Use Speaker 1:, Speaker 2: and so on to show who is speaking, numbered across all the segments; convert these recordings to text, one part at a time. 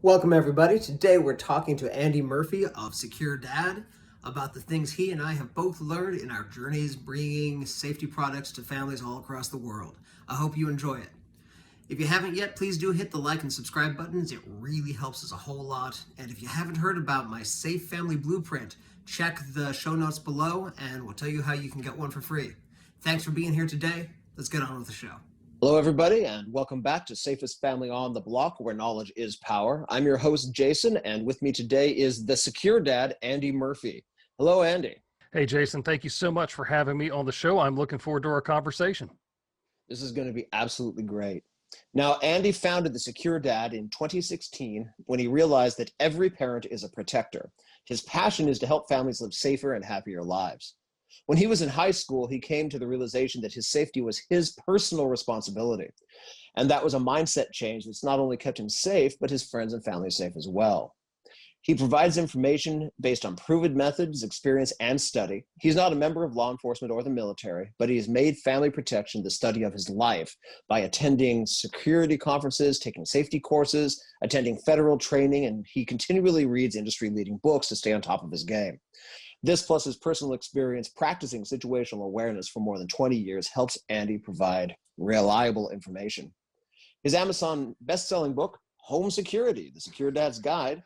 Speaker 1: Welcome, everybody. Today we're talking to Andy Murphy of Secure Dad about the things he and I have both learned in our journeys bringing safety products to families all across the world. I hope you enjoy it. If you haven't yet, please do hit the like and subscribe buttons. It really helps us a whole lot. And if you haven't heard about my Safe Family Blueprint, check the show notes below and we'll tell you how you can get one for free. Thanks for being here today. Let's get on with the show.
Speaker 2: Hello, everybody, and welcome back to Safest Family on the Block, where knowledge is power. I'm your host, Jason, and with me today is the Secure Dad, Andy Murphy. Hello, Andy.
Speaker 3: Hey, Jason, thank you so much for having me on the show. I'm looking forward to our conversation.
Speaker 2: This is going to be absolutely great. Now, Andy founded the Secure Dad in 2016 when he realized that every parent is a protector. His passion is to help families live safer and happier lives. When he was in high school, he came to the realization that his safety was his personal responsibility. And that was a mindset change that's not only kept him safe, but his friends and family safe as well. He provides information based on proven methods, experience, and study. He's not a member of law enforcement or the military, but he has made family protection the study of his life by attending security conferences, taking safety courses, attending federal training, and he continually reads industry-leading books to stay on top of his game. This, plus his personal experience practicing situational awareness for more than 20 years, helps Andy provide reliable information. His Amazon best-selling book, Home Security, The Secure Dad's Guide,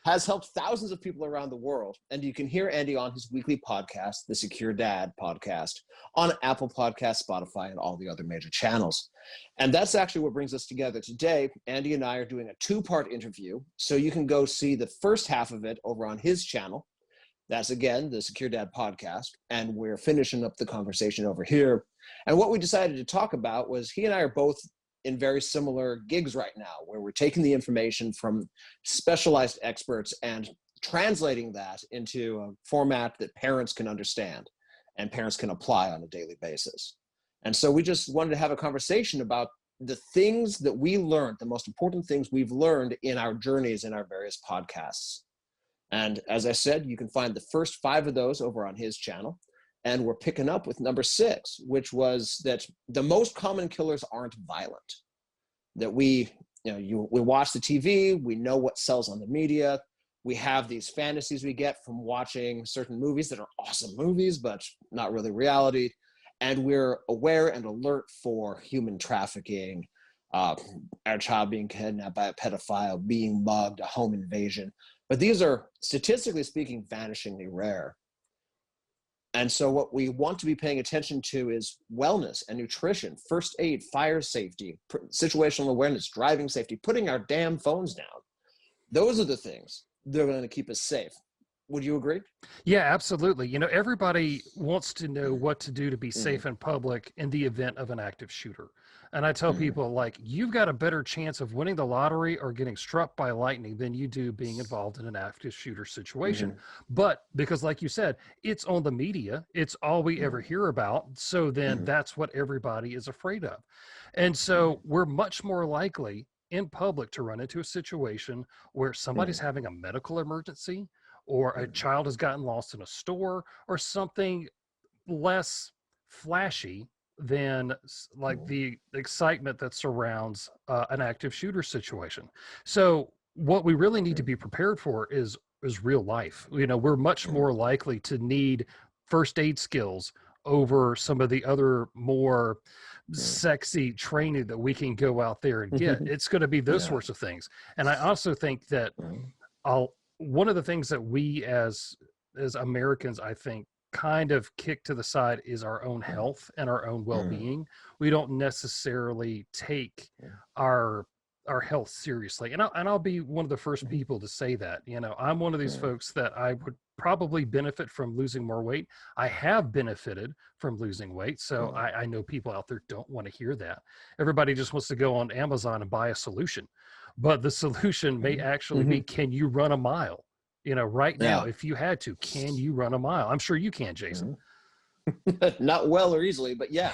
Speaker 2: has helped thousands of people around the world, and you can hear Andy on his weekly podcast, The Secure Dad Podcast, on Apple Podcasts, Spotify, and all the other major channels. And that's actually what brings us together today. Andy and I are doing a two-part interview, so you can go see the first half of it over on his channel. That's, again, the Secure Dad Podcast, and we're finishing up the conversation over here. And what we decided to talk about was he and I are both in very similar gigs right now, where we're taking the information from specialized experts and translating that into a format that parents can understand and parents can apply on a daily basis. And so we just wanted to have a conversation about the things that we learned, the most important things we've learned in our journeys in our various podcasts. And as I said, you can find the first 5 of those over on his channel. And we're picking up with number 6, which was that the most common killers aren't violent. That we watch the TV, we know what sells on the media, we have these fantasies we get from watching certain movies that are awesome movies, but not really reality. And we're aware and alert for human trafficking, our child being kidnapped by a pedophile, being mugged, a home invasion. But these are, statistically speaking, vanishingly rare. And so what we want to be paying attention to is wellness and nutrition, first aid, fire safety, situational awareness, driving safety, putting our damn phones down. Those are the things that are going to keep us safe. Would you agree?
Speaker 3: Yeah, absolutely. You know, everybody wants to know what to do to be safe in public in the event of an active shooter. And I tell people, like, you've got a better chance of winning the lottery or getting struck by lightning than you do being involved in an active shooter situation. But because, like you said, it's on the media, it's all we ever hear about. So then that's what everybody is afraid of. And so we're much more likely in public to run into a situation where somebody's having a medical emergency, or a child has gotten lost in a store, or something less flashy than like the excitement that surrounds an active shooter situation. So what we really need to be prepared for is real life. You know, we're much more likely to need first aid skills over some of the other more sexy training that we can go out there and get. It's going to be those sorts of things. And I also think that one of the things that we as Americans, I think, kind of kick to the side is our own health and our own well-being. We don't necessarily take our health seriously. And I'll be one of the first people to say that. You know, I'm one of these folks that I would probably benefit from losing more weight. I have benefited from losing weight. So I know people out there don't want to hear that. Everybody just wants to go on Amazon and buy a solution. But the solution may actually be, can you run a mile? You know, right now, if you had to, can you run a mile? I'm sure you can, Jason.
Speaker 2: Not well or easily, but yeah,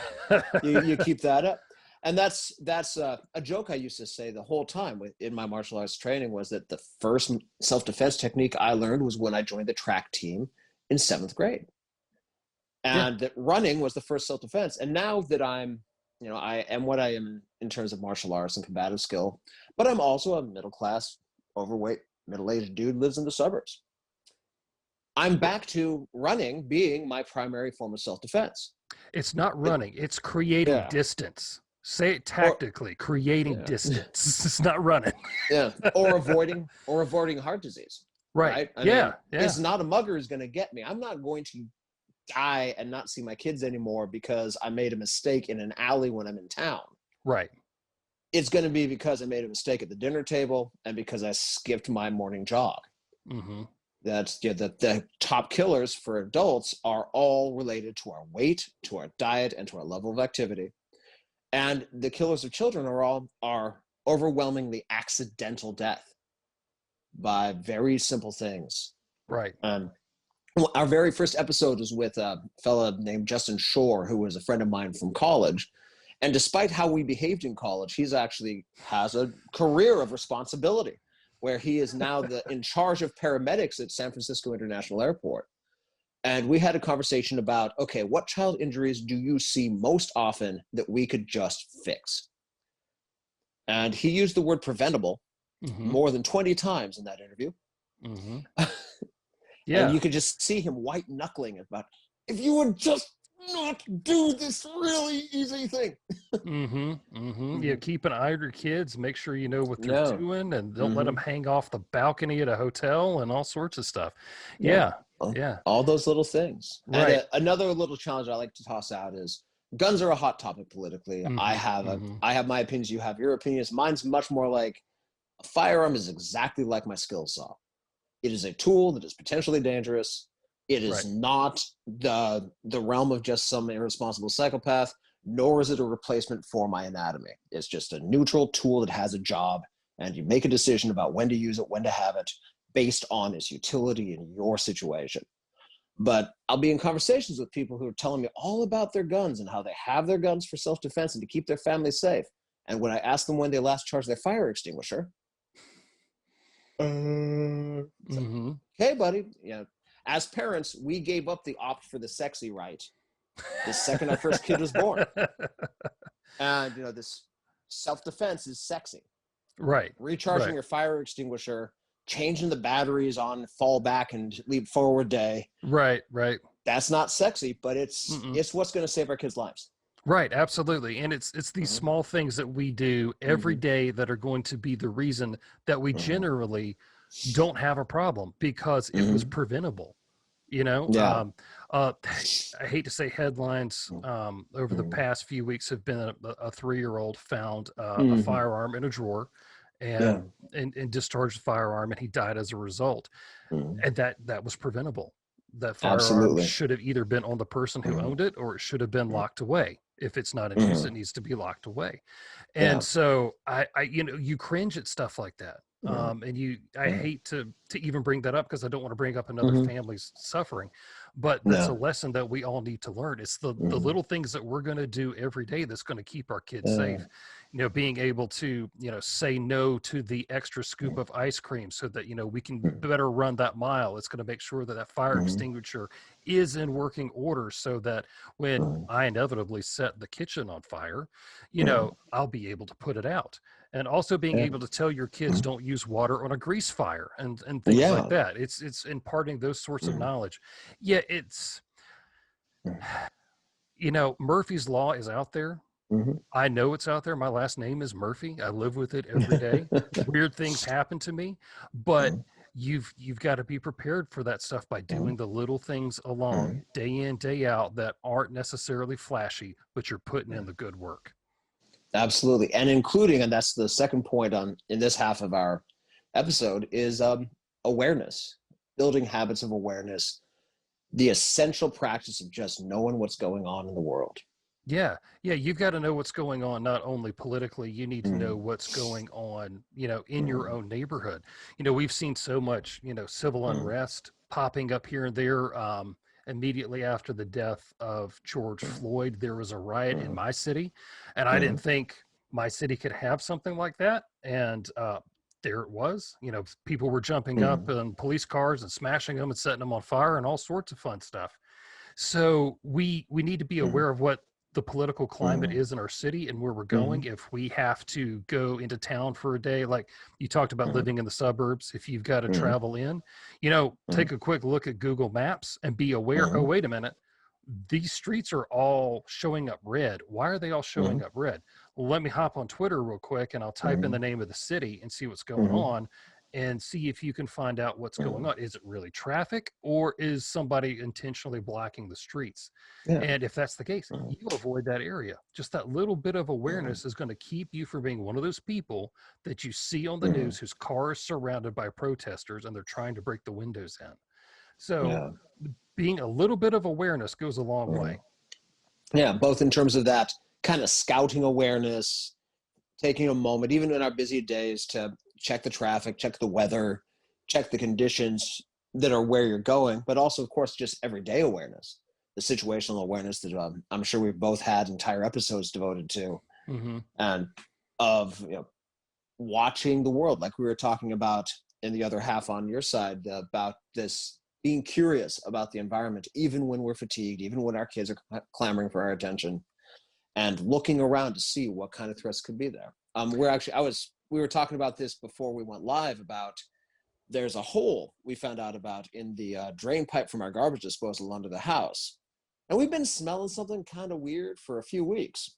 Speaker 2: you keep that up. And that's a joke I used to say the whole time in my martial arts training, was that the first self-defense technique I learned was when I joined the track team in 7th grade. And that running was the first self-defense. And now that I'm, you know, I am what I am in terms of martial arts and combative skill, but I'm also a middle-class overweight, middle-aged dude lives in the suburbs. I'm back to running being my primary form of self-defense.
Speaker 3: It's not
Speaker 2: But
Speaker 3: running, it's creating
Speaker 2: yeah,
Speaker 3: distance. Say it
Speaker 2: or
Speaker 3: tactically, creating
Speaker 2: yeah,
Speaker 3: distance. It's not running.
Speaker 2: yeah, or avoiding heart disease.
Speaker 3: Right.
Speaker 2: Right? I
Speaker 3: Yeah.
Speaker 2: mean,
Speaker 3: Yeah.
Speaker 2: it's not a mugger who's going to get me. I'm not going to die and not see my kids anymore because I made a mistake in an alley when I'm in town.
Speaker 3: Right.
Speaker 2: It's going to be because I made a mistake at the dinner table and because I skipped my morning jog.
Speaker 3: Mm-hmm.
Speaker 2: That's the top killers for adults are all related to our weight, to our diet, and to our level of activity. And the killers of children are overwhelmingly accidental death by very simple things.
Speaker 3: Right.
Speaker 2: Our very first episode was with a fella named Justin Shore, who was a friend of mine from college. And despite how we behaved in college, he's actually has a career of responsibility where he is now in charge of paramedics at San Francisco International Airport. And we had a conversation about, okay, what child injuries do you see most often that we could just fix? And he used the word preventable
Speaker 3: Mm-hmm.
Speaker 2: more than 20 times in that interview.
Speaker 3: Mm-hmm.
Speaker 2: And
Speaker 3: Yeah.
Speaker 2: you could just see him white knuckling about, if you would just not do this really easy thing.
Speaker 3: Mm-hmm. Mm-hmm. Yeah. Keep an eye on your kids. Make sure you know what they're
Speaker 2: No.
Speaker 3: doing, and don't let them hang off the balcony at a hotel and all sorts of stuff.
Speaker 2: Yeah.
Speaker 3: Yeah. Yeah.
Speaker 2: All those little things.
Speaker 3: Right.
Speaker 2: And another little challenge I like to toss out is guns are a hot topic politically.
Speaker 3: Mm-hmm.
Speaker 2: I have my opinions, you have your opinions. Mine's much more like a firearm is exactly like my skill saw. It is a tool that is potentially dangerous. It is not the realm of just some irresponsible psychopath, nor is it a replacement for my anatomy. It's just a neutral tool that has a job, and you make a decision about when to use it, when to have it, based on its utility in your situation. But I'll be in conversations with people who are telling me all about their guns and how they have their guns for self-defense and to keep their family safe. And when I ask them when they last charged their fire extinguisher,
Speaker 3: Mm-hmm.
Speaker 2: hey, buddy, as parents, we gave up the opt for the sexy right the second our first kid was born. And, this self-defense is sexy.
Speaker 3: Right.
Speaker 2: Recharging your fire extinguisher, changing the batteries on fall back and leap forward day.
Speaker 3: Right.
Speaker 2: That's not sexy, but it's what's going to save our kids' lives.
Speaker 3: Right, absolutely. And it's these small things that we do every day that are going to be the reason that we generally don't have a problem because it was preventable.
Speaker 2: Yeah.
Speaker 3: I hate to say headlines over the past few weeks have been a 3-year-old found a firearm in a drawer and discharged the firearm, and he died as a result. And that was preventable. That firearm should have either been on the person who owned it, or it should have been locked away. If it's not in use, it needs to be locked away. And so I you cringe at stuff like that. And I hate to even bring that up because I don't want to bring up another family's suffering, but that's a lesson that we all need to learn. It's the little things that we're going to do every day that's going to keep our kids safe. Being able to, say no to the extra scoop of ice cream so that, we can better run that mile. It's going to make sure that fire extinguisher is in working order so that when I inevitably set the kitchen on fire, I'll be able to put it out. And also being able to tell your kids don't use water on a grease fire and things like that. It's imparting those sorts of knowledge. Yeah, it's, Murphy's Law is out there. I know it's out there. My last name is Murphy. I live with it every day. Weird things happen to me, but you've got to be prepared for that stuff by doing the little things along day in, day out that aren't necessarily flashy, but you're putting in the good work.
Speaker 2: Absolutely. And including, and that's the second point in this half of our episode, is awareness, building habits of awareness, the essential practice of just knowing what's going on in the world.
Speaker 3: Yeah. You've got to know what's going on, not only politically, you need to know what's going on, in your own neighborhood. We've seen so much, civil unrest popping up here and there. Immediately after the death of George Floyd, there was a riot in my city, and I didn't think my city could have something like that. And there it was. People were jumping up in police cars and smashing them and setting them on fire and all sorts of fun stuff. So we need to be aware of what the political climate is in our city and where we're going. If we have to go into town for a day, like you talked about living in the suburbs, if you've got to travel in, take a quick look at Google Maps and be aware, oh, wait a minute, these streets are all showing up red. Why are they all showing up red? Well, let me hop on Twitter real quick and I'll type in the name of the city and see what's going on and see if you can find out what's going on. Is it really traffic or is somebody intentionally blocking the streets? And if that's the case, you avoid that area. Just that little bit of awareness is going to keep you from being one of those people that you see on the news whose car is surrounded by protesters and they're trying to break the windows in. So being a little bit of awareness goes a long way.
Speaker 2: Yeah, both in terms of that kind of scouting awareness, taking a moment, even in our busy days, to check the traffic, check the weather, check the conditions that are where you're going, but also, of course, just everyday awareness, the situational awareness that I'm sure we've both had entire episodes devoted to, and of watching the world, like we were talking about in the other half on your side, about this being curious about the environment, even when we're fatigued, even when our kids are clamoring for our attention, and looking around to see what kind of threats could be there. We were talking about this before we went live about there's a hole we found out about in the drain pipe from our garbage disposal under the house. And we've been smelling something kind of weird for a few weeks.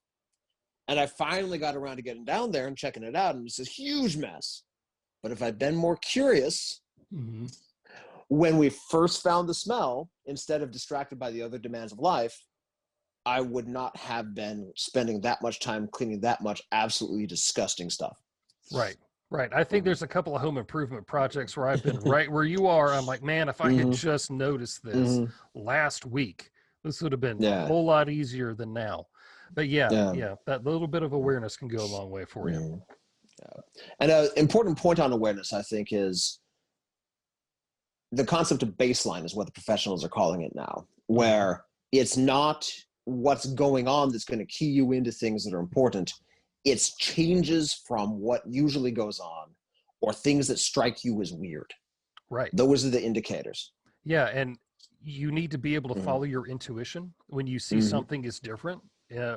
Speaker 2: And I finally got around to getting down there and checking it out, and it's this huge mess. But if I'd been more curious, when we first found the smell, instead of distracted by the other demands of life, I would not have been spending that much time cleaning that much absolutely disgusting stuff.
Speaker 3: Right. I think there's a couple of home improvement projects where I've been right where you are. I'm like, man, if I had just noticed this last week, this would have been a whole lot easier than now. But yeah, that little bit of awareness can go a long way for you.
Speaker 2: And an important point on awareness, I think, is the concept of baseline is what the professionals are calling it now, where it's not what's going on that's going to key you into things that are important. It's changes from what usually goes on or things that strike you as weird.
Speaker 3: Right.
Speaker 2: Those are the indicators.
Speaker 3: Yeah. And you need to be able to follow your intuition when you see something is different.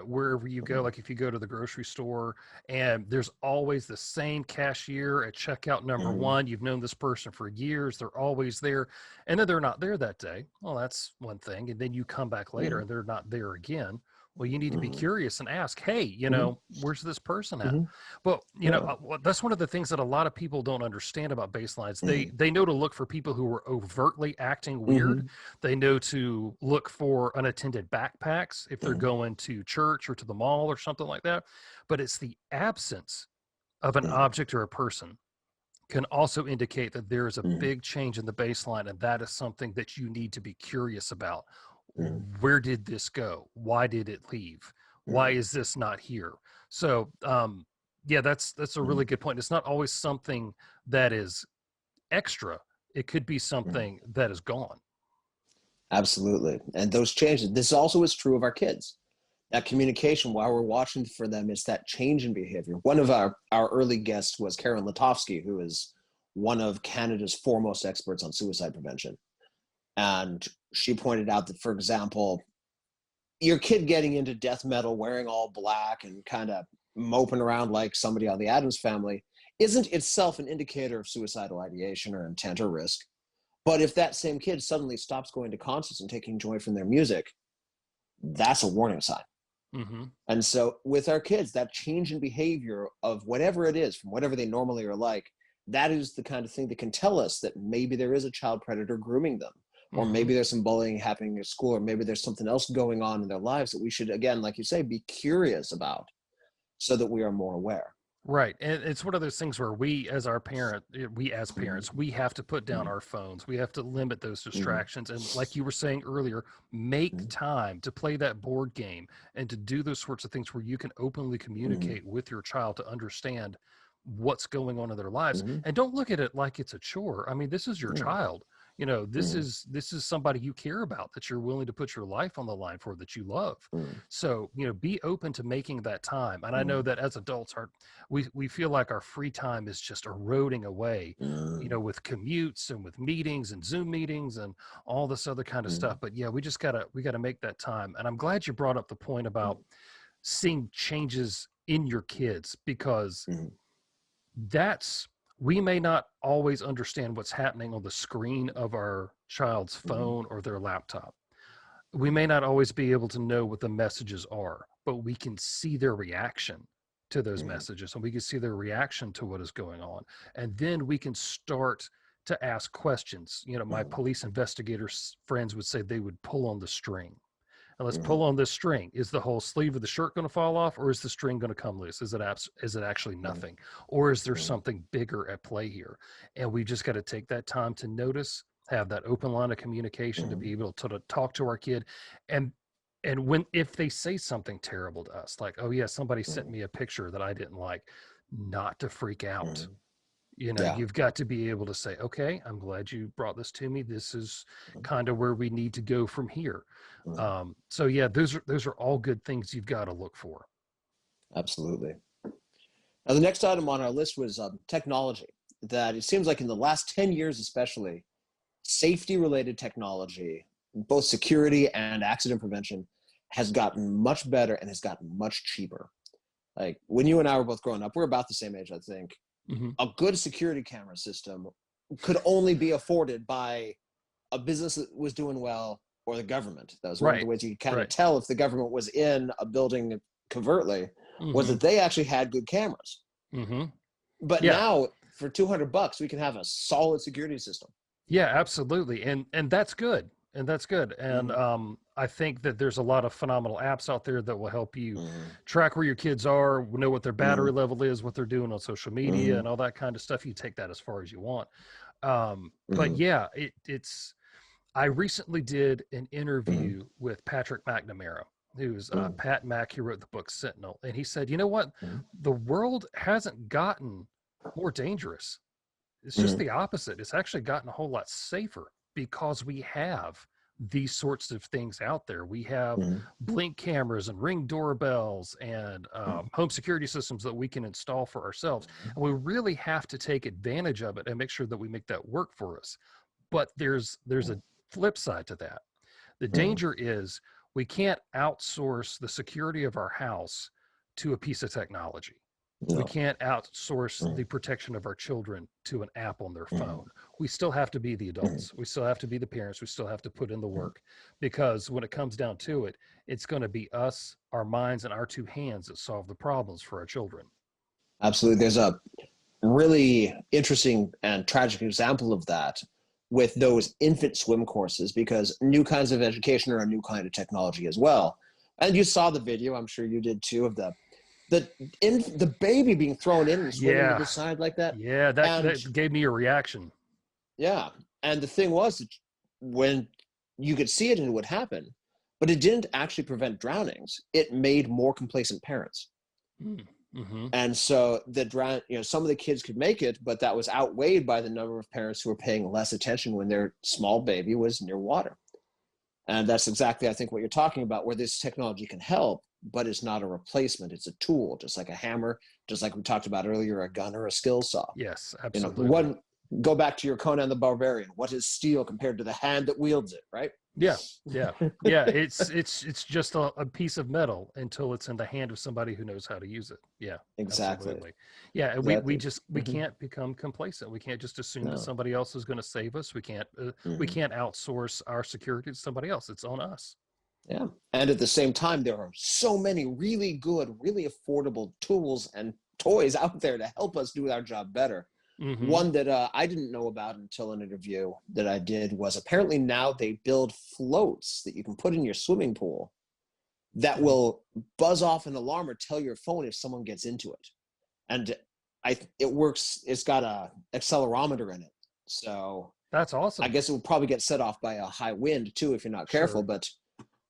Speaker 3: Wherever you go, like if you go to the grocery store and there's always the same cashier at checkout number one, you've known this person for years, they're always there, and then they're not there that day. Well, that's one thing. And then you come back later and they're not there again. Well, you need to be curious and ask, hey, where's this person at? But, that's one of the things that a lot of people don't understand about baselines. They know to look for people who are overtly acting weird. They know to look for unattended backpacks if they're going to church or to the mall or something like that. But it's the absence of an object or a person can also indicate that there is a big change in the baseline, and that is something that you need to be curious about. Where did this go? Why did it leave? Why is this not here? So that's a really good point. It's not always something that is extra. It could be something that is gone.
Speaker 2: Absolutely. And those changes, this also is true of our kids. That communication while we're watching for them, it's that change in behavior. One of our early guests was Karen Latofsky, who is one of Canada's foremost experts on suicide prevention. And she pointed out that, for example, your kid getting into death metal, wearing all black and kind of moping around like somebody on the Addams Family isn't itself an indicator of suicidal ideation or intent or risk. But if that same kid suddenly stops going to concerts and taking joy from their music, that's a warning sign. And so with our kids, that change in behavior of whatever it is, from whatever they normally are like, that is the kind of thing that can tell us that maybe there is a child predator grooming them. Or maybe there's some bullying happening at school, or maybe there's something else going on in their lives that we should, again, like you say, be curious about so that we are more aware.
Speaker 3: Right. And it's one of those things where we as parents, we have to put down our phones. We have to limit those distractions. And like you were saying earlier, make time to play that board game and to do those sorts of things where you can openly communicate with your child to understand what's going on in their lives. And don't look at it like it's a chore. I mean, this is your child. You know, this is somebody you care about, that you're willing to put your life on the line for, that you love. So, you know, be open to making that time. And I know that as adults, we feel like our free time is just eroding away, you know, with commutes and with meetings and Zoom meetings and all this other kind of stuff. But yeah, we gotta make that time. And I'm glad you brought up the point about seeing changes in your kids, because we may not always understand what's happening on the screen of our child's phone or their laptop. We may not always be able to know what the messages are, but we can see their reaction to those messages, and we can see their reaction to what is going on. And then we can start to ask questions. You know, my police investigators friends would say they would pull on the string. And let's pull on this string. Is the whole sleeve of the shirt going to fall off, or is the string going to come loose? Is it actually nothing? Or is there something bigger at play here? And we just got to take that time to notice, have that open line of communication, to be able to talk to our kid. And if they say something terrible to us, like, oh yeah, somebody sent me a picture that I didn't like, not to freak out. You know, you've got to be able to say, okay, I'm glad you brought this to me. This is kind of where we need to go from here. So yeah, those are all good things you've got to look for.
Speaker 2: Absolutely. Now, the next item on our list was technology. That it seems like in the last 10 years, especially, safety-related technology, both security and accident prevention, has gotten much better and has gotten much cheaper. Like when you and I were both growing up, we're about the same age, I think. A good security camera system could only be afforded by a business that was doing well, or the government. That was one of the ways you could kind of tell if the government was in a building covertly, was that they actually had good cameras. But now for $200, we can have a solid security system.
Speaker 3: Yeah, absolutely. And that's good. And that's good. And I think that there's a lot of phenomenal apps out there that will help you track where your kids are, know what their battery level is, what they're doing on social media and all that kind of stuff. You take that as far as you want. But yeah, I recently did an interview with Patrick McNamara, who's Pat Mack, who wrote the book Sentinel. And he said, you know what? The world hasn't gotten more dangerous. It's just the opposite. It's actually gotten a whole lot safer, because we have these sorts of things out there. We have Blink cameras and Ring doorbells and home security systems that we can install for ourselves. And we really have to take advantage of it and make sure that we make that work for us. But there's a flip side to that. The danger is we can't outsource the security of our house to a piece of technology. We can't outsource the protection of our children to an app on their phone. We still have to be the adults. We still have to be the parents. We still have to put in the work, because when it comes down to it, it's going to be us, our minds, and our two hands that solve the problems for our children.
Speaker 2: Absolutely. There's a really interesting and tragic example of that with those infant swim courses, because new kinds of education are a new kind of technology as well. And you saw the video, I'm sure you did too, of the baby being thrown in and swimming to the side like that.
Speaker 3: Yeah, that gave me a reaction.
Speaker 2: Yeah. And the thing was, when you could see it and it would happen, but it didn't actually prevent drownings. It made more complacent parents. And so some of the kids could make it, but that was outweighed by the number of parents who were paying less attention when their small baby was near water. And that's exactly, I think, what you're talking about, where this technology can help, but it's not a replacement. It's a tool, just like a hammer, just like we talked about earlier, a gun or a skill saw.
Speaker 3: Yes, absolutely.
Speaker 2: Go back to your Conan the Barbarian. What is steel compared to the hand that wields it, right?
Speaker 3: Yeah. It's just a piece of metal until it's in the hand of somebody who knows how to use it. Yeah,
Speaker 2: exactly.
Speaker 3: Absolutely. Yeah, exactly. We can't become complacent. We can't just assume that somebody else is going to save us. We can't outsource our security to somebody else. It's on us.
Speaker 2: Yeah, and at the same time, there are so many really good, really affordable tools and toys out there to help us do our job better. One that I didn't know about until an interview that I did was, apparently now they build floats that you can put in your swimming pool that will buzz off an alarm or tell your phone if someone gets into it. And it works. It's got a accelerometer in it. So
Speaker 3: that's awesome.
Speaker 2: I guess it will probably get set off by a high wind too if you're not careful, but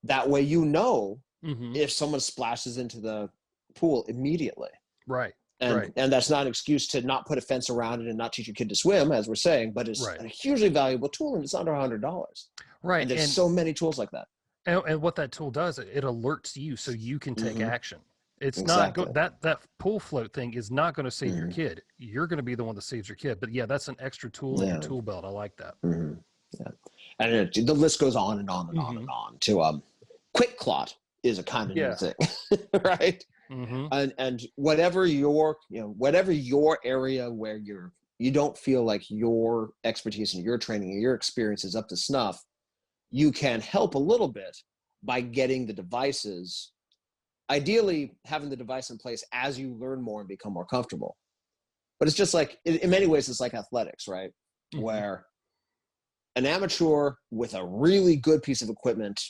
Speaker 2: that way if someone splashes into the pool immediately.
Speaker 3: Right. Right.
Speaker 2: And that's not an excuse to not put a fence around it and not teach your kid to swim, as we're saying, but it's
Speaker 3: Right.
Speaker 2: a hugely valuable tool, and it's under $100.
Speaker 3: Right.
Speaker 2: And there's so many tools like that.
Speaker 3: And what that tool does, it alerts you so you can take
Speaker 2: Mm-hmm.
Speaker 3: action. It's not
Speaker 2: Exactly.
Speaker 3: that pool float thing is not going to save your
Speaker 2: Mm-hmm.
Speaker 3: kid. You're going to be the one that saves your kid. But yeah, that's an extra tool in your
Speaker 2: Yeah.
Speaker 3: tool belt. I like that.
Speaker 2: Mm-hmm. Yeah. And the list goes on and on and on and on to quick clot is a kind of new thing, right?
Speaker 3: Mm-hmm.
Speaker 2: And whatever your whatever your area where you don't feel like your expertise and your training and your experience is up to snuff, you can help a little bit by getting the devices, ideally having the device in place as you learn more and become more comfortable. But it's just like, in many ways, it's like athletics, right?
Speaker 3: Mm-hmm.
Speaker 2: Where an amateur with a really good piece of equipment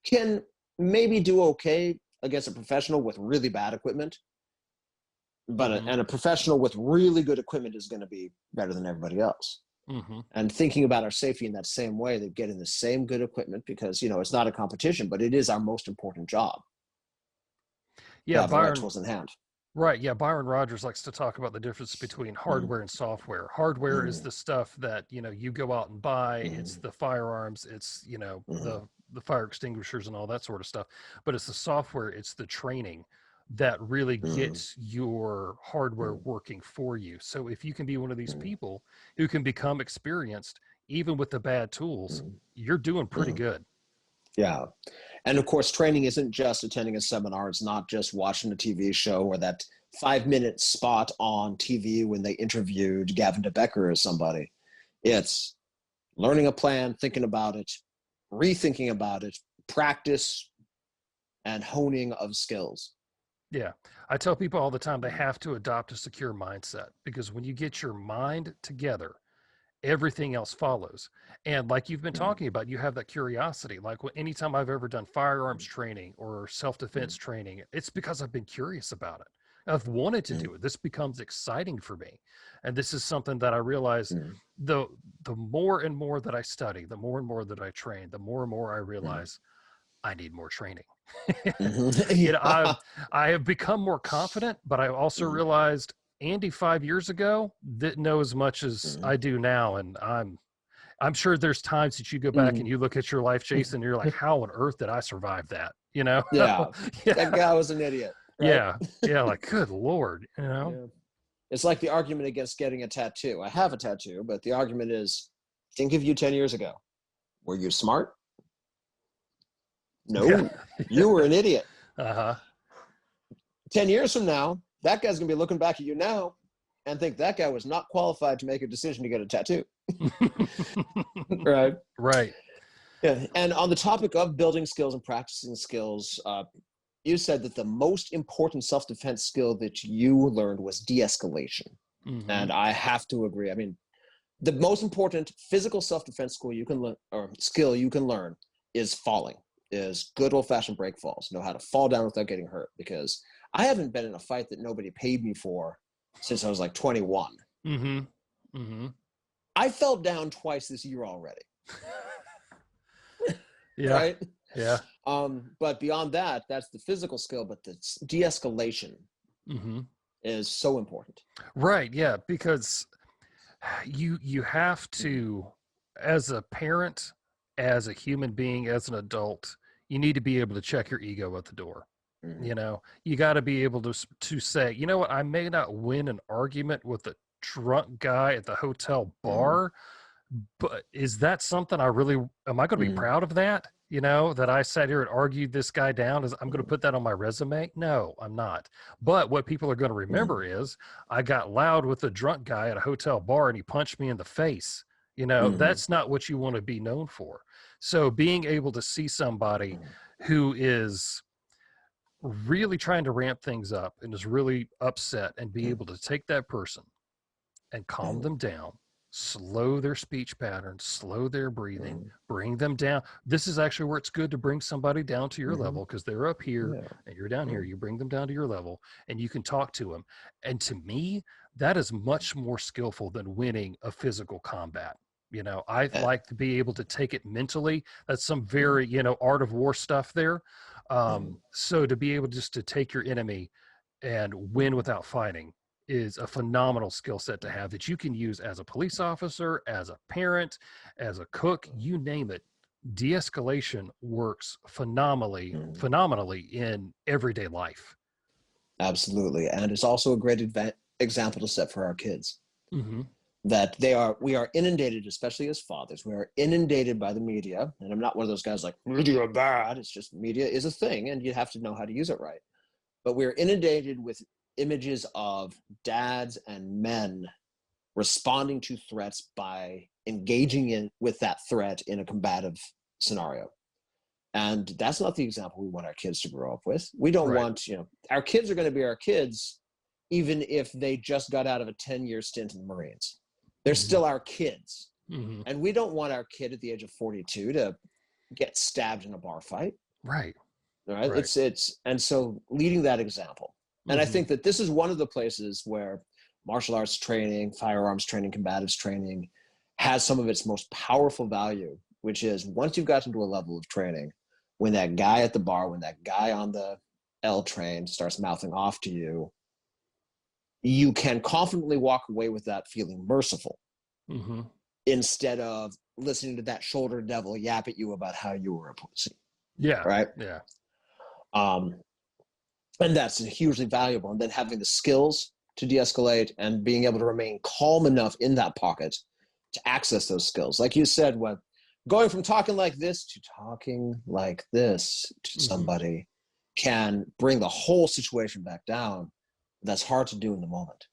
Speaker 2: can maybe do okay against a professional with really bad equipment. But and a professional with really good equipment is going to be better than everybody else.
Speaker 3: Mm-hmm.
Speaker 2: And thinking about our safety in that same way, that getting the same good equipment, because it's not a competition, but it is our most important job.
Speaker 3: Yeah,
Speaker 2: have the right tools in hand.
Speaker 3: Right. Yeah. Byron Rogers likes to talk about the difference between hardware and software. Hardware is the stuff that, you go out and buy. It's the firearms. It's, the fire extinguishers and all that sort of stuff. But it's the software. It's the training that really gets your hardware working for you. So if you can be one of these people who can become experienced, even with the bad tools, you're doing pretty good.
Speaker 2: Yeah. And of course, training isn't just attending a seminar. It's not just watching a TV show or that 5-minute spot on TV when they interviewed Gavin DeBecker or somebody. It's learning a plan, thinking about it, rethinking about it, practice, and honing of skills.
Speaker 3: Yeah. I tell people all the time they have to adopt a secure mindset, because when you get your mind together, everything else follows. And like you've been talking about, you have that curiosity. Like anytime I've ever done firearms training or self-defense training, it's because I've been curious about it. I've wanted to do it. This becomes exciting for me. And this is something that I realize the more and more that I study, the more and more that I train, the more and more I realize I need more training. I have become more confident, but I also realized Andy 5 years ago didn't know as much as I do now. And I'm sure there's times that you go back and you look at your life, Jason, and you're like, how on earth did I survive that?
Speaker 2: Yeah. That guy was an idiot.
Speaker 3: Right? Yeah. Like, good Lord,
Speaker 2: It's like the argument against getting a tattoo. I have a tattoo, but the argument is, think of you 10 years ago. Were you smart? No, you were an idiot. 10 years from now, that guy's going to be looking back at you now and think that guy was not qualified to make a decision to get a tattoo. Right.
Speaker 3: Right.
Speaker 2: Yeah. And on the topic of building skills and practicing skills, you said that the most important self-defense skill that you learned was de-escalation. And I have to agree. I mean, the most important physical self-defense skill you can learn is falling, is good old-fashioned break falls. Know how to fall down without getting hurt, because I haven't been in a fight that nobody paid me for since I was like 21. I fell down twice this year already.
Speaker 3: Yeah.
Speaker 2: Right?
Speaker 3: Yeah.
Speaker 2: But beyond that, that's the physical skill, but the de-escalation is so important.
Speaker 3: Right. Yeah. Because you have to, as a parent, as a human being, as an adult, you need to be able to check your ego at the door. You got to be able to say, you know what, I may not win an argument with a drunk guy at the hotel bar, but is that something am I going to be proud of that? That I sat here and argued this guy down, I'm going to put that on my resume? No, I'm not. But what people are going to remember is I got loud with a drunk guy at a hotel bar and he punched me in the face. That's not what you want to be known for. So being able to see somebody who is really trying to ramp things up and is really upset, and be able to take that person and calm them down, slow their speech patterns, slow their breathing, bring them down. This is actually where it's good to bring somebody down to your level, because they're up here and you're down here. You bring them down to your level and you can talk to them. And to me, that is much more skillful than winning a physical combat. I like to be able to take it mentally. That's some very, art of war stuff there. So to be able just to take your enemy and win without fighting is a phenomenal skill set to have that you can use as a police officer, as a parent, as a cook, you name it. De-escalation works phenomenally in everyday life.
Speaker 2: Absolutely. And it's also a great example to set for our kids.
Speaker 3: Mm-hmm.
Speaker 2: That we are inundated, especially as fathers, we are inundated by the media. And I'm not one of those guys like, media are bad. It's just media is a thing and you have to know how to use it right. But we're inundated with images of dads and men responding to threats by engaging with that threat in a combative scenario. And that's not the example we want our kids to grow up with. We don't want, our kids are going to be our kids, even if they just got out of a 10-year stint in the Marines. They're still our kids.
Speaker 3: Mm-hmm.
Speaker 2: And we don't want our kid at the age of 42 to get stabbed in a bar fight.
Speaker 3: Right.
Speaker 2: Right. And so leading that example. And I think that this is one of the places where martial arts training, firearms training, combatives training has some of its most powerful value, which is once you've gotten to a level of training, when that guy at the bar, when that guy on the L train starts mouthing off to you, you can confidently walk away with that feeling merciful instead of listening to that shoulder devil yap at you about how you were a pussy.
Speaker 3: Yeah.
Speaker 2: Right.
Speaker 3: Yeah.
Speaker 2: And that's hugely valuable. And then having the skills to de-escalate and being able to remain calm enough in that pocket to access those skills. Like you said, going from talking like this to talking like this to somebody can bring the whole situation back down. That's hard to do in the moment.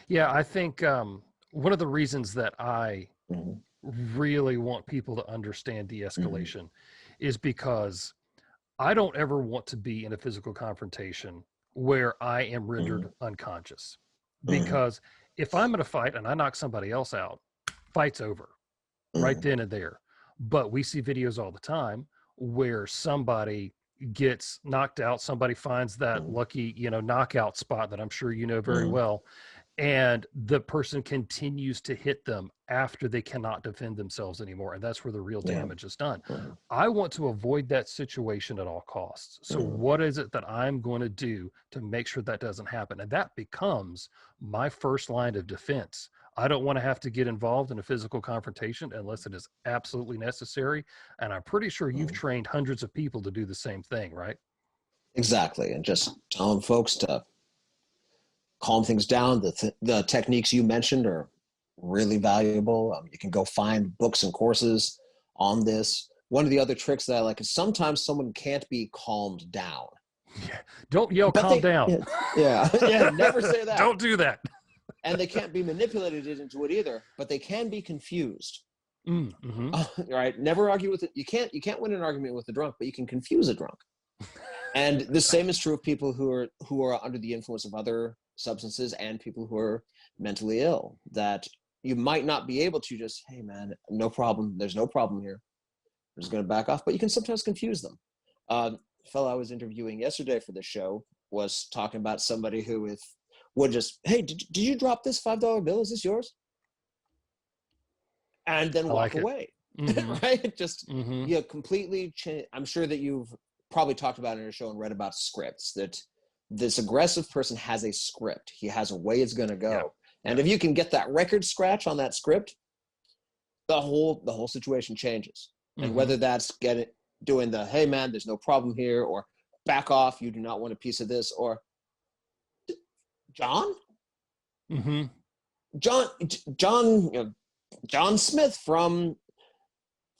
Speaker 3: Yeah, I think one of the reasons that I really want people to understand de-escalation is because I don't ever want to be in a physical confrontation where I am rendered unconscious. Because if I'm in a fight and I knock somebody else out, fight's over right then and there. But we see videos all the time where somebody gets knocked out, somebody finds that lucky, knockout spot that I'm sure you know very well, and the person continues to hit them after they cannot defend themselves anymore, and that's where the real damage is done. I want to avoid that situation at all costs. So what is it that I'm going to do to make sure that doesn't happen? And that becomes my first line of defense. I don't want to have to get involved in a physical confrontation unless it is absolutely necessary. And I'm pretty sure you've trained hundreds of people to do the same thing, right?
Speaker 2: Exactly. And just telling folks to calm things down. The techniques you mentioned are really valuable. You can go find books and courses on this. One of the other tricks that I like is sometimes someone can't be calmed down.
Speaker 3: Yeah. Don't yell, calm down.
Speaker 2: Yeah. Never say that.
Speaker 3: Don't do that.
Speaker 2: And they can't be manipulated into it either, but they can be confused. Right? Never argue with it. You can't win an argument with a drunk, but you can confuse a drunk. And the same is true of people who are under the influence of other substances and people who are mentally ill, that you might not be able to just, hey man, no problem. There's no problem here. I'm just going to back off, but you can sometimes confuse them. A fellow I was interviewing yesterday for the show was talking about somebody who would just, hey, did you drop this $5 bill? Is this yours? And then walk away, right? Just you completely change. I'm sure that you've probably talked about it in your show and read about scripts, that this aggressive person has a script. He has a way it's going to go. Yeah. And if you can get that record scratch on that script, the whole situation changes. And whether that's doing the, hey man, there's no problem here, or back off, you do not want a piece of this, or John? John Smith from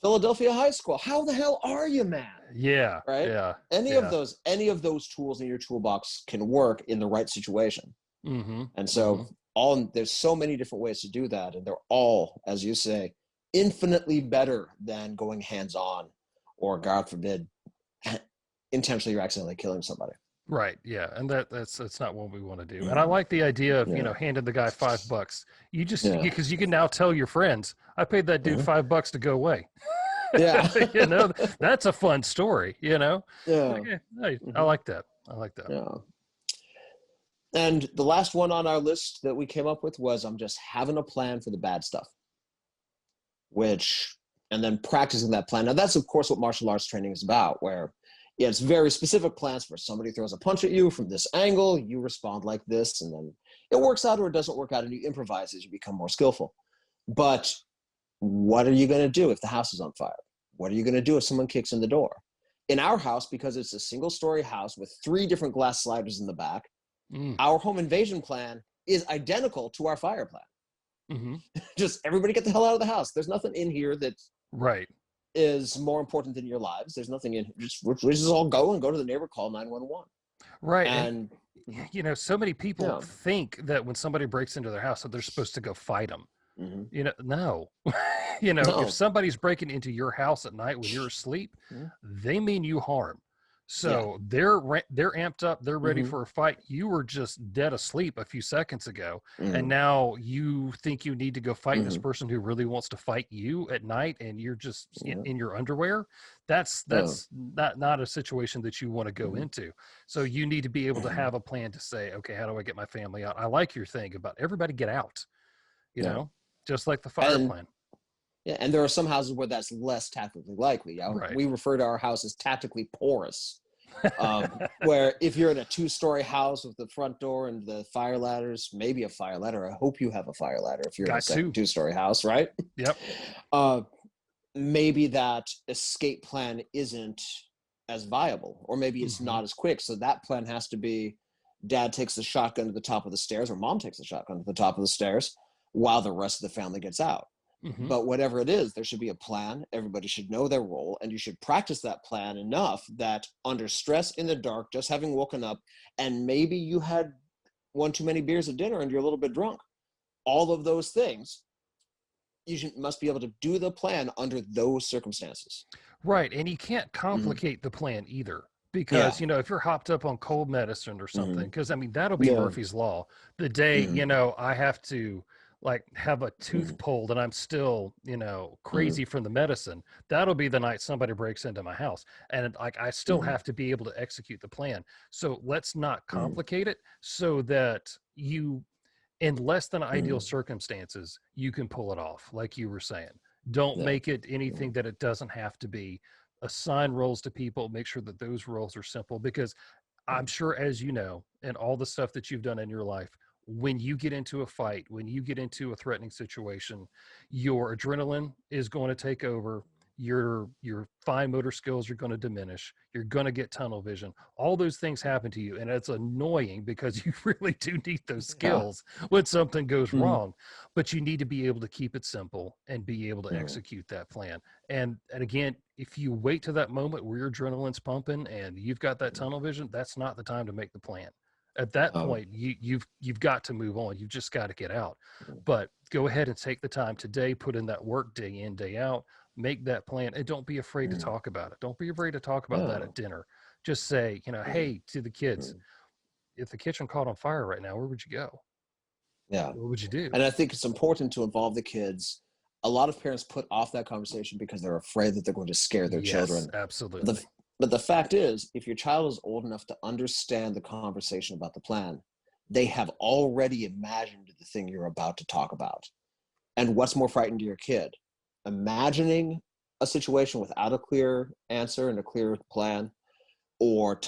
Speaker 2: Philadelphia High School. How the hell are you, man?
Speaker 3: Yeah.
Speaker 2: Right?
Speaker 3: Yeah.
Speaker 2: Any of those tools in your toolbox can work in the right situation. And so there's so many different ways to do that. And they're all, as you say, infinitely better than going hands-on or, God forbid, intentionally or accidentally killing somebody.
Speaker 3: Right. Yeah. And that's not what we want to do. And I like the idea of, handing the guy $5. You just, because you can now tell your friends, I paid that dude $5 to go away.
Speaker 2: Yeah.
Speaker 3: That's a fun story, Yeah. Hey, I like that.
Speaker 2: Yeah. And the last one on our list that we came up with was, I'm just having a plan for the bad stuff, and then practicing that plan. Now that's of course what martial arts training is about, where Yeah, it's very specific plans for somebody throws a punch at you from this angle, you respond like this, and then it works out or it doesn't work out, and you improvise as you become more skillful. But what are you going to do if the house is on fire? What are you going to do if someone kicks in the door? In our house, because it's a single-story house with 3 different glass sliders in the back, our home invasion plan is identical to our fire plan. Just everybody get the hell out of the house. There's nothing in here that
Speaker 3: Right.
Speaker 2: is more important than your lives. There's nothing in here. Just all go and go to the neighbor, call 911.
Speaker 3: Right.
Speaker 2: And
Speaker 3: you know, so many people think that when somebody breaks into their house that they're supposed to go fight them. You know, no. You know, if somebody's breaking into your house at night when you're asleep, they mean you harm. So they're amped up, they're ready for a fight. You were just dead asleep a few seconds ago, and now you think you need to go fight this person who really wants to fight you at night, and you're just in your underwear. That's not a situation that you want to go into. So you need to be able to have a plan to say, okay, how do I get my family out? I like your thing about everybody get out, you know, just like the fire plan.
Speaker 2: Yeah, and there are some houses where that's less tactically likely.
Speaker 3: Right.
Speaker 2: We refer to our house as tactically porous, where if you're in a 2-story house with the front door and the fire ladders, maybe a fire ladder. I hope you have a fire ladder if you're in a 2-story house, right?
Speaker 3: Yep.
Speaker 2: Maybe that escape plan isn't as viable, or maybe it's not as quick. So that plan has to be dad takes the shotgun to the top of the stairs, or mom takes the shotgun to the top of the stairs while the rest of the family gets out. But whatever it is, there should be a plan. Everybody should know their role, and you should practice that plan enough that under stress in the dark, just having woken up, and maybe you had one too many beers at dinner and you're a little bit drunk, all of those things, must be able to do the plan under those circumstances.
Speaker 3: Right, and you can't complicate the plan either. Because, you know, if you're hopped up on cold medicine or something, because I mean, that'll be Murphy's Law. The day, you know, I have to like have a tooth pulled and I'm still, you know, crazy from the medicine, that'll be the night somebody breaks into my house. And like, I still have to be able to execute the plan. So let's not complicate it so that you, in less than ideal circumstances, you can pull it off. Like you were saying, don't make it anything that it doesn't have to be. Assign roles to people, make sure that those roles are simple, because I'm sure, as you know, and all the stuff that you've done in your life, when you get into a fight, when you get into a threatening situation, your adrenaline is going to take over. Your fine motor skills are going to diminish. You're going to get tunnel vision. All those things happen to you, and it's annoying because you really do need those skills when something goes wrong. But you need to be able to keep it simple and be able to execute that plan. And again, if you wait to that moment where your adrenaline's pumping and you've got that tunnel vision, that's not the time to make the plan. At that point, you've got to move on. You've just got to get out. But go ahead and take the time today, put in that work day in, day out, make that plan, and don't be afraid to talk about it. Don't be afraid to talk about that at dinner. Just say, you know, hey, to the kids, if the kitchen caught on fire right now, where would you go?
Speaker 2: Yeah.
Speaker 3: What would you do?
Speaker 2: And I think it's important to involve the kids. A lot of parents put off that conversation because they're afraid that they're going to scare their children.
Speaker 3: Absolutely.
Speaker 2: But the fact is, if your child is old enough to understand the conversation about the plan, they have already imagined the thing you're about to talk about. And what's more frightening to your kid? Imagining a situation without a clear answer and a clear plan, or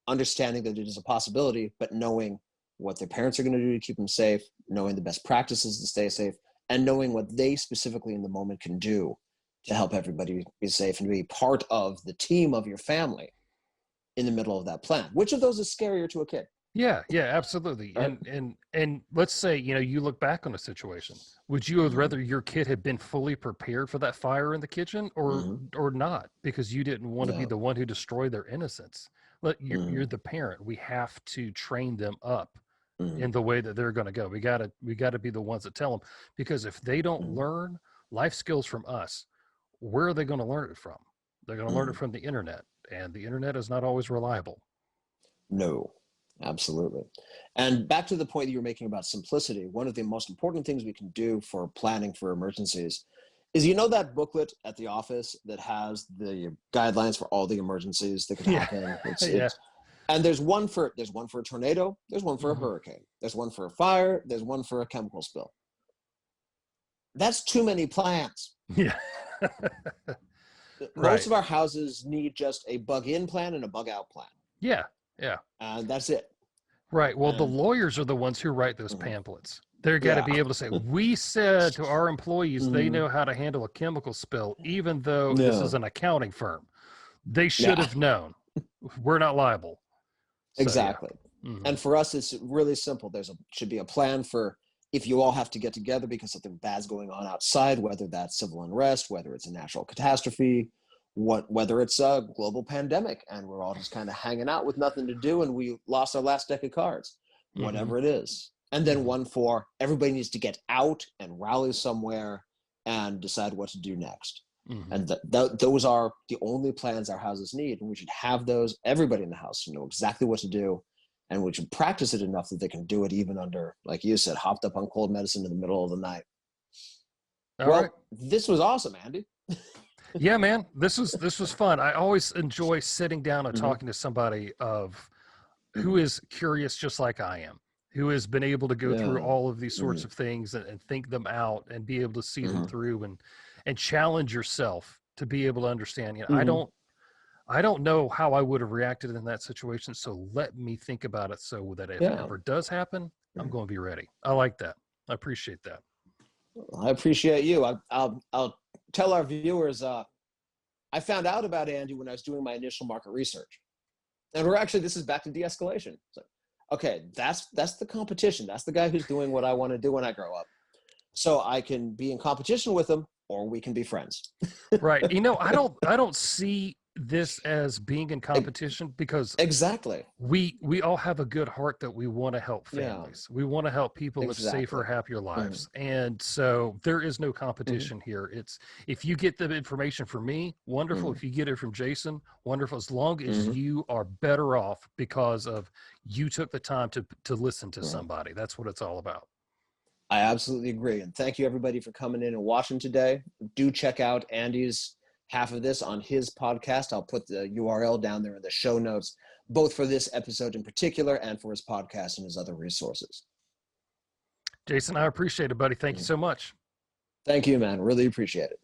Speaker 2: understanding that it is a possibility, but knowing what their parents are going to do to keep them safe, knowing the best practices to stay safe, and knowing what they specifically in the moment can do to help everybody be safe and be part of the team of your family in the middle of that plan. Which of those is scarier to a kid?
Speaker 3: Yeah, absolutely. Right. And let's say, you know, you look back on a situation. Would you have rather your kid had been fully prepared for that fire in the kitchen or not, because you didn't want to be the one who destroyed their innocence? You're the parent. We have to train them up in the way that they're going to go. We got to be the ones that tell them, because if they don't learn life skills from us, where are they going to learn it from? They're going to learn it from the internet, and the internet is not always reliable.
Speaker 2: No, absolutely. And back to the point that you were making about simplicity, one of the most important things we can do for planning for emergencies is, you know, that booklet at the office that has the guidelines for all the emergencies that could happen. And there's one for a tornado, there's one for a hurricane, there's one for a fire, there's one for a chemical spill. That's too many plans.
Speaker 3: Yeah.
Speaker 2: Most
Speaker 3: Right.
Speaker 2: of our houses need just a bug-in plan and a bug-out plan,
Speaker 3: Yeah. Yeah.
Speaker 2: and that's it.
Speaker 3: Right. Well, the
Speaker 2: And
Speaker 3: lawyers are the ones who write those
Speaker 2: mhm,
Speaker 3: pamphlets. They're got to
Speaker 2: yeah,
Speaker 3: be able to say, we said to our employees they
Speaker 2: mhm,
Speaker 3: know how to handle a chemical spill, even though this
Speaker 2: yeah,
Speaker 3: is an accounting firm. They should
Speaker 2: yeah,
Speaker 3: have known. We're not liable. So, yeah.
Speaker 2: exactly.
Speaker 3: Hmm.
Speaker 2: And for us, it's really simple. Should be a plan for if you all have to get together because something bad's going on outside, whether that's civil unrest, whether it's a natural catastrophe, whether it's a global pandemic, and we're all just kind of hanging out with nothing to do, and we lost our last deck of cards,
Speaker 3: Hmm.
Speaker 2: whatever it is. And then
Speaker 3: Hmm.
Speaker 2: one for everybody needs to get out and rally somewhere and decide what to do next.
Speaker 3: Hmm.
Speaker 2: And those are the only plans our houses need, and we should have those. Everybody in the house should know exactly what to do, and we should practice it enough that they can do it even under, like you said, hopped up on cold medicine in the middle of the night.
Speaker 3: All right.
Speaker 2: Well, this was awesome, Andy.
Speaker 3: Yeah, man. This was fun. I always enjoy sitting down and
Speaker 2: Mm-hmm.
Speaker 3: talking to somebody of who
Speaker 2: Mm-hmm.
Speaker 3: is curious just like I am, who has been able to go through
Speaker 2: Yeah.
Speaker 3: all of these
Speaker 2: Mm-hmm.
Speaker 3: sorts of things and think them out and be able to see them
Speaker 2: Mm-hmm.
Speaker 3: through and challenge yourself to be able to understand.
Speaker 2: Mm-hmm.
Speaker 3: I don't know how I would have reacted in that situation. So let me think about it so that if it
Speaker 2: Yeah.
Speaker 3: ever does happen, I'm going to be ready. I like that. I appreciate that.
Speaker 2: I appreciate you. I'll tell our viewers. I found out about Andy when I was doing my initial market research, and this is back to de-escalation. So, okay, that's the competition. That's the guy who's doing what I want to do when I grow up. So I can be in competition with him, or we can be friends.
Speaker 3: Right. I don't see this as being in competition because
Speaker 2: Exactly.
Speaker 3: we all have a good heart that we want to help
Speaker 2: Yeah.
Speaker 3: families. We want to help people live safer,
Speaker 2: Exactly.
Speaker 3: happier
Speaker 2: Mm-hmm.
Speaker 3: lives. And so there is no
Speaker 2: Mm-hmm.
Speaker 3: competition here. It's if you get the information from me, wonderful.
Speaker 2: Mm-hmm.
Speaker 3: If you get it from Jason, wonderful. As long as
Speaker 2: Mm-hmm.
Speaker 3: you are better off because of you took the time to listen to
Speaker 2: Right.
Speaker 3: somebody. That's what it's all about.
Speaker 2: I absolutely agree. And thank you everybody for coming in and watching today. Do check out Andy's half of this on his podcast. I'll put the URL down there in the show notes, both for this episode in particular and for his podcast and his other resources.
Speaker 3: Jason, I appreciate it, buddy. Thank you so much.
Speaker 2: Thank you, man. Really appreciate it.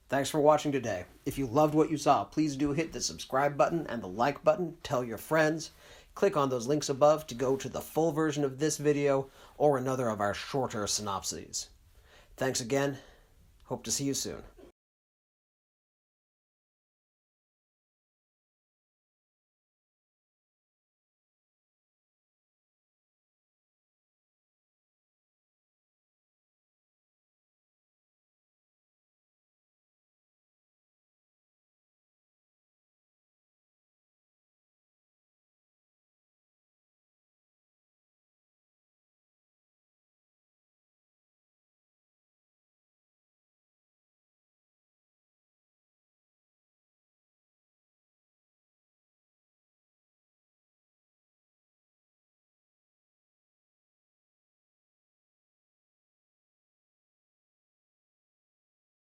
Speaker 1: Thanks for watching today. If you loved what you saw, please do hit the subscribe button and the like button. Tell your friends. Click on those links above to go to the full version of this video or another of our shorter synopses. Thanks again. Hope to see you soon.